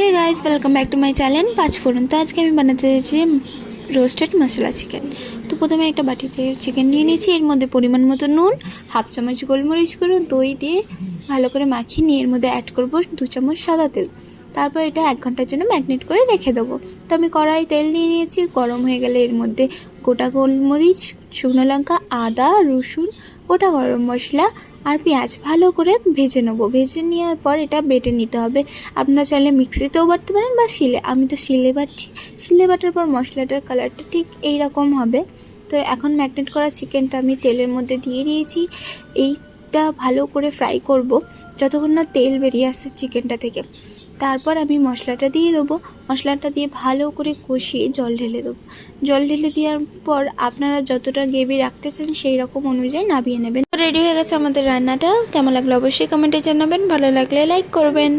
Hey guys welcome back to my channel Panchphoron. तो आज के আমি বানাতে যাচ্ছি রোস্টেড মশলা চিকেন। তো প্রথমে একটা বাটিতে চিকেন নিয়ে নিয়েছি, এর মধ্যে পরিমাণ মতো নুন, হাফ চামচ গোলমরিচ গুঁড়ো, দই দিয়ে ভালো করে মাখিয়ে নিয়ে এর মধ্যে অ্যাড করব 2 চামচ সাদা তেল। তারপর এটা 1 ঘন্টার জন্য ম্যারিনেট করে রেখে দেবো। তো আমি কড়াই তেল দিয়ে নিয়েছি, গরম হয়ে গেলে এর মধ্যে গোটা গোলমরিচ, শুকনো লঙ্কা, আদা, রসুন, গোটা গরম মশলা আর পেঁয়াজ ভালো করে ভেজে নেবো। ভেজে নেওয়ার পর এটা বেটে নিতে হবে। আপনারা চাইলে মিক্সিতেও বাটতে পারেন বা শিলে, আমি তো শিলে বাটছি। শিলে বাটার পর মশলাটার কালারটা ঠিক এই রকম হবে। তো এখন ম্যারিনেট করা চিকেনটা আমি তেলের মধ্যে দিয়ে দিয়েছি। এইটা ভালো করে ফ্রাই করব যতক্ষণ না তেল বেরিয়ে আসছে চিকেনটা থেকে। তারপর আমি মশলাটা দিয়ে দেবো। মশলাটা দিয়ে ভালো করে কষিয়ে জল ঢেলে দেবো। জল ঢেলে দেওয়ার পর আপনারা যতটা গ্রেভি রাখতে চান সেই রকম অনুযায়ী নামিয়ে নেবেন। রেডি হয়ে গেছে আমাদের রান্নাটা। কেমন লাগলো অবশ্যই কমেন্টে জানাবেন, ভালো লাগলে লাইক করবেন।